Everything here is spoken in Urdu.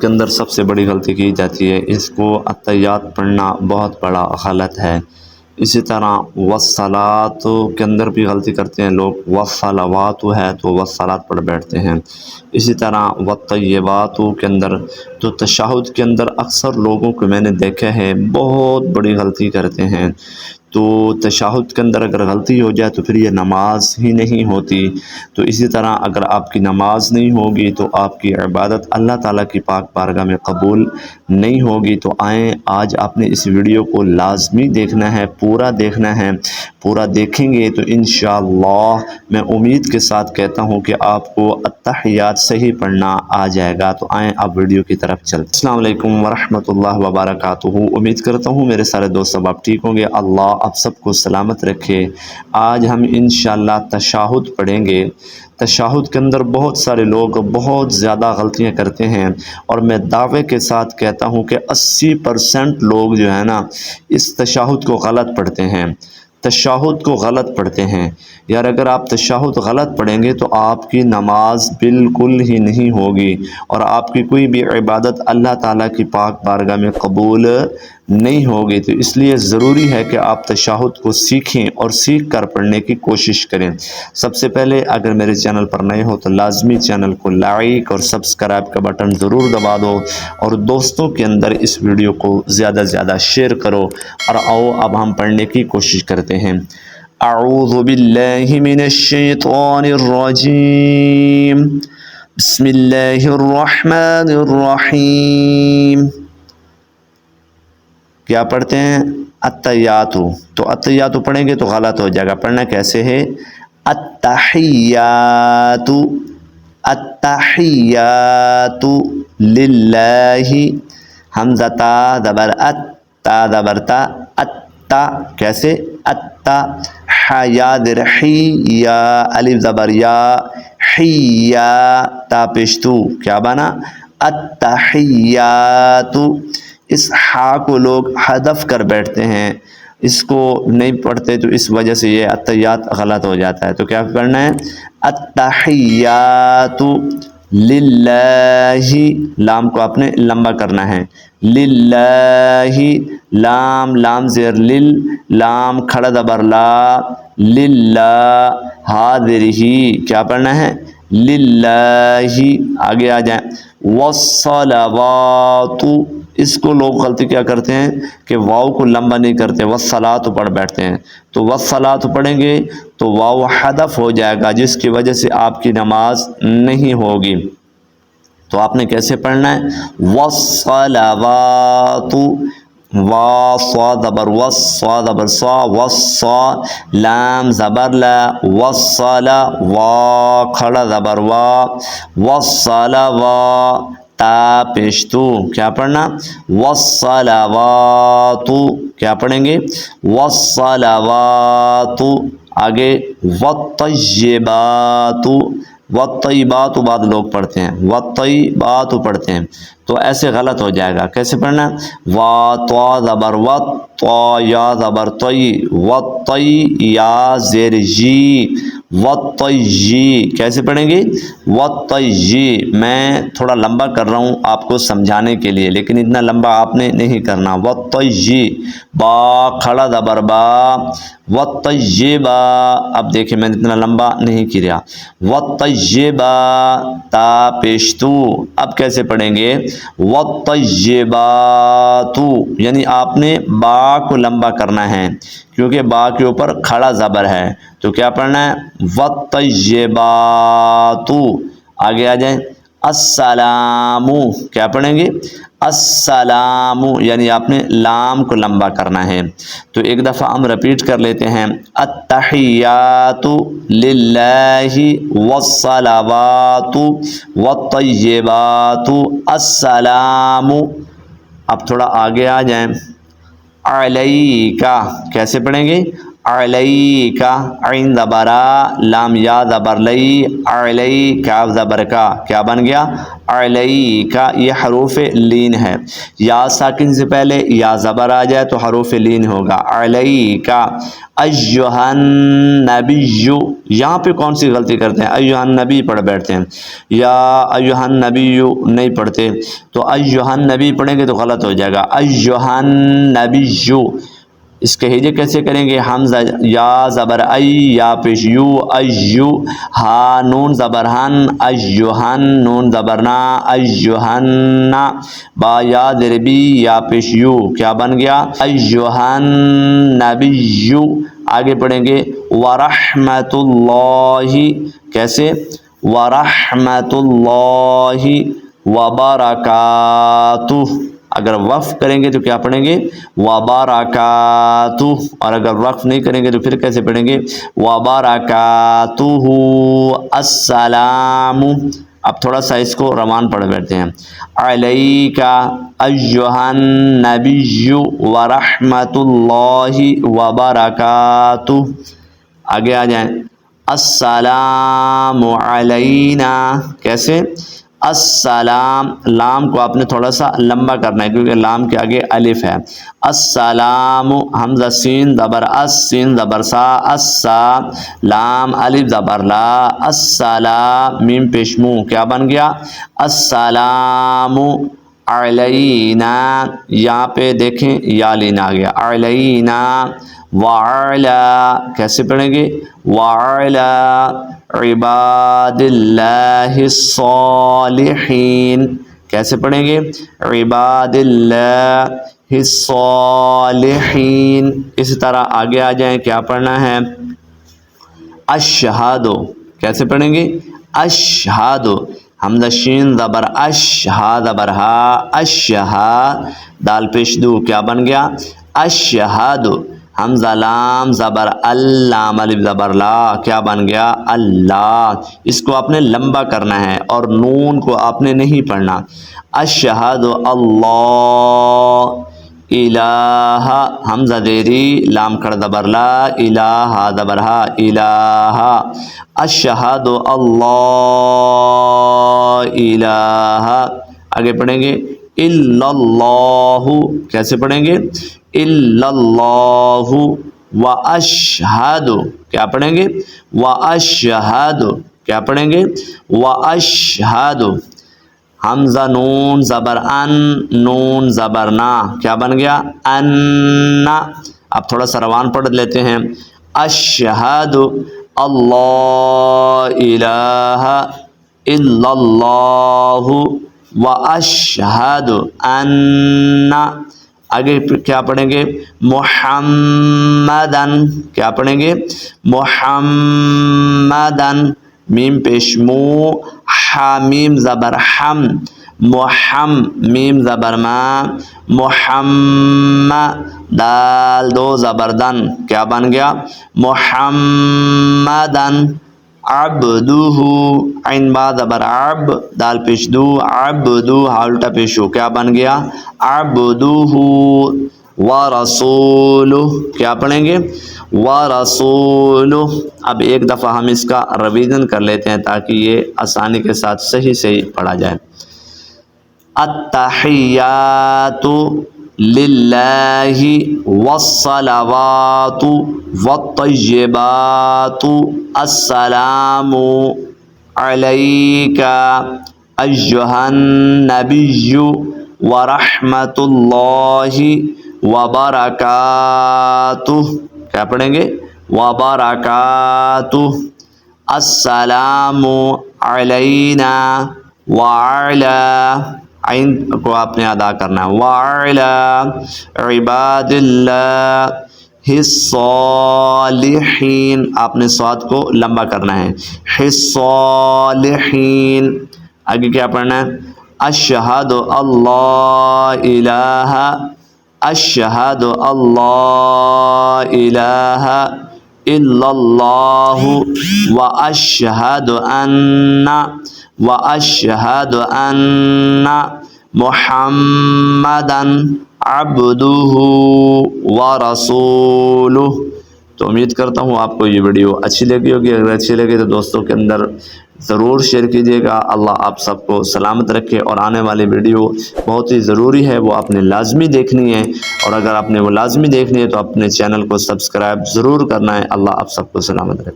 کے اندر سب سے بڑی غلطی کی جاتی ہے، اس کو اتحیات پڑھنا بہت بڑا غلط ہے۔ اسی طرح والصلاۃ کے اندر بھی غلطی کرتے ہیں لوگ، والصلوات ہے تو والصلاۃ پڑھ بیٹھتے ہیں۔ اسی طرح والطیبات کے اندر، تو تشہد کے اندر اکثر لوگوں کو میں نے دیکھا ہے بہت بڑی غلطی کرتے ہیں۔ تو تشہد کے اندر اگر غلطی ہو جائے تو پھر یہ نماز ہی نہیں ہوتی۔ تو اسی طرح اگر آپ کی نماز نہیں ہوگی تو آپ کی عبادت اللہ تعالیٰ کی پاک بارگاہ میں قبول نہیں ہوگی۔ تو آئیں آج آپ نے اس ویڈیو کو لازمی دیکھنا ہے، پورا دیکھنا ہے۔ پورا دیکھیں گے تو انشاءاللہ میں امید کے ساتھ کہتا ہوں کہ آپ کو اتحیات صحیح پڑھنا آ جائے گا۔ تو آئیں آپ ویڈیو کی طرف چلتے ہیں۔ السلام علیکم ورحمۃ اللہ وبرکاتہ۔ امید کرتا ہوں میرے سارے دوست اب آپ ٹھیک ہوں گے، اللہ آپ سب کو سلامت رکھے۔ آج ہم انشاءاللہ تشہد پڑھیں گے۔ تشہد کے اندر بہت سارے لوگ بہت زیادہ غلطیاں کرتے ہیں، اور میں دعوے کے ساتھ کہتا ہوں کہ 80% لوگ جو ہے نا اس تشہد کو غلط پڑھتے ہیں، تشہد کو غلط پڑھتے ہیں۔ یار اگر آپ تشہد غلط پڑھیں گے تو آپ کی نماز بالکل ہی نہیں ہوگی، اور آپ کی کوئی بھی عبادت اللہ تعالیٰ کی پاک بارگاہ میں قبول نہیں ہوگی۔ تو اس لیے ضروری ہے کہ آپ تشہد کو سیکھیں اور سیکھ کر پڑھنے کی کوشش کریں۔ سب سے پہلے اگر میرے چینل پر نئے ہو تو لازمی چینل کو لائک اور سبسکرائب کا بٹن ضرور دبا دو، اور دوستوں کے اندر اس ویڈیو کو زیادہ سے زیادہ شیئر کرو۔ اور آؤ اب ہم پڑھنے کی کوشش کرتے ہیں۔ اعوذ باللہ من الشیطان الرجیم، بسم اللہ الرحمن الرحیم۔ کیا پڑھتے ہیں؟ اتحیات۔ تو اتحیات پڑھیں گے تو غلط ہو جائے گا۔ پڑھنا کیسے ہے؟ التحیات، التحیات للہ، حمزہ تا زبر ات، تا زبر تا، اتا کیسے؟ اتا، حیا درحی، یا الف زبر یا، حیا تا پشتو، کیا بنا؟ التحیات۔ اس ہا کو لوگ حذف کر بیٹھتے ہیں، اس کو نہیں پڑھتے، تو اس وجہ سے یہ اتحیات غلط ہو جاتا ہے۔ تو کیا کرنا ہے؟ التحیات للہ، لام کو آپ نے لمبا کرنا ہے، للہ، لام لام زیر لل، لام کھڑا زبر لا، للہ، حاضر ہی، کیا پڑھنا ہے؟ للہ۔ آگے آ جائیں، والصلوات، اس کو لوگ غلطی کیا کرتے ہیں کہ واو کو لمبا نہیں کرتے، والصلاۃ پڑھ بیٹھتے ہیں۔ تو والصلاۃ پڑھیں گے تو واو حذف ہو جائے گا، جس کی وجہ سے آپ کی نماز نہیں ہوگی۔ تو آپ نے کیسے پڑھنا ہے؟ والصلوات، وا صا زبر وس، صا زبر صا، والصا، لام زبر لا، والصلا، وا کھڑا زبر وا، والصلوا، تا پیشتو، کیا پڑھنا؟ والصلوات، کیا پڑھیں گے؟ والصلوات۔ آگے والطیبات، والطیبات بعض لوگ پڑھتے ہیں، والطیبات پڑھتے ہیں، تو ایسے غلط ہو جائے گا۔ کیسے پڑھنا ہے؟ وا طا زبر وط، طا یا زبر طی، والطی یا زیر جی، والطیجی، کیسے پڑھیں گے؟ والطیجی۔ میں تھوڑا لمبا کر رہا ہوں آپ کو سمجھانے کے لیے، لیکن اتنا لمبا آپ نے نہیں کرنا۔ والطیجی، با کھڑا زبر با، والطیبہ، اب دیکھیں میں اتنا لمبا نہیں کیا، والطیبہ، تا پیشتو، اب کیسے پڑھیں گے؟ والطیبات، یعنی آپ نے با کو لمبا کرنا ہے، کیونکہ با کے اوپر کھڑا زبر ہے، تو کیا پڑھنا ہے؟ والطیبات۔ آگے آ جائیں، السلام، کیا پڑھیں گے؟ السلام، یعنی آپ نے لام کو لمبا کرنا ہے۔ تو ایک دفعہ ہم رپیٹ کر لیتے ہیں، التحیات للہ، والصلوات، والطیبات، السلام۔ اب تھوڑا آگے آ جائیں، علیکہ، کیسے پڑھیں گے؟ علیکا عین زبرا لام یا زبر لئی علی کاف زبر کا کیا بن گیا علیکا یہ حروف لین ہے یا ساکن سے پہلے یا زبر آ جائے تو حروف لین ہوگا علیکا ایھا النبی یہاں پہ کون سی غلطی کرتے ہیں ایھا النبی پڑھ بیٹھتے ہیں یا ایھا النبی نہیں پڑھتے تو ایھا النبی پڑھیں گے تو غلط ہو جائے گا ایھا النبی اس کے ہجے کیسے کریں گے حمزہ یا زبر ای یا پیش یو ایو ہا نون زبر ہن ایھن نون زبر نا ایھن با یا دربی یا پیش یو کیا بن گیا ایھا النبی آگے پڑھیں گے ورحمۃ اللہ کیسے ورحمۃ اللہ وبرکاتہ اگر وقف کریں گے تو کیا پڑھیں گے وبرکاتہ اور اگر وقف نہیں کریں گے تو پھر کیسے پڑھیں گے وبرکاتہ السلام اب تھوڑا سا اس کو روان پڑھ بیٹھتے ہیں علیکا ایھا النبی ورحمۃ اللہ وبرکاتہ آگے آ جائیں السلام علینا کیسے السلام لام کو آپ نے تھوڑا سا لمبا کرنا ہے کیونکہ لام کے آگے الف ہے السلام حمزہ سین زبر اس سین زبر سا السا لام الف زبر لا السلام میم پیش مو کیا بن گیا السلام علینا یہاں پہ دیکھیں یا لین آ گیا علینا وعلا کیسے پڑھیں گے وعلا عباد اللہ الصالحین کیسے پڑھیں گے عباد اللہ الصالحین اسی طرح آگے آ جائیں کیا پڑھنا ہے اشہاد کیسے پڑھیں گے اشہاد حمزہ شین زبر اش ہا زبر ہا اشہا دال پیش دو کیا بن گیا اشہاد حمزہ لام زبر اللام الف زبر لا کیا بن گیا اللہ اس کو آپ نے لمبا کرنا ہے اور نون کو آپ نے نہیں پڑھنا اشہد اللہ الہ حمزہ دیری لام کھڑ زبر لا الہ زبر ہا الہ اشہد اللہ الہ آگے پڑھیں گے الا اللہ کیسے پڑھیں گے الا اللہ واشہد کیا پڑھیں گے واشہد کیا پڑھیں گے واشہد حمزہ نون زبر ان نون زبر نا کیا بن گیا ان اب تھوڑا سا روان پڑھ لیتے ہیں اشہد اللہ الہ الا اللہ واشہد ان آگے کیا پڑھیں گے محمدن کیا پڑھیں گے محمدن میم پیش مو حامیم زبر حم محم میم زبر ما محمد دال دو زبردن کیا بن گیا محمدن عبدہ عین با زبر عب دال پیش دو عبدہ ہا الٹا پیشو کیا بن گیا عبدہ ورسولہ کیا پڑھیں گے ورسولہ اب ایک دفعہ ہم اس کا ریویژن کر لیتے ہیں تاکہ یہ آسانی کے ساتھ صحیح پڑھا جائے التحیات للہ والصلوات والطیبات السلام علیک ایھا النبی ورحمۃ اللہ وبرکاتہ کیا پڑھیں گے وبرکاتہ السلام علینا وعلی عین کو آپ نے ادا کرنا ہے وعلی عباد اللہ الصالحین آپ نے صاد کو لمبا کرنا ہے الصالحین آگے کیا پڑھنا ہے اشہد اللہ الہ اشہد اللہ الہ الا اللہ واشہد ان محمدن عبدہ ورسولہ تو امید کرتا ہوں آپ کو یہ ویڈیو اچھی لگی ہوگی. اگر اچھی لگی تو دوستوں کے اندر ضرور شیئر کیجیے گا. اللہ آپ سب کو سلامت رکھے. اور آنے والی ویڈیو بہت ہی ضروری ہے، وہ آپ نے لازمی دیکھنی ہے. اور اگر آپ نے وہ لازمی دیکھنی ہے تو اپنے چینل کو سبسکرائب ضرور کرنا ہے. اللہ آپ سب کو سلامت رکھے.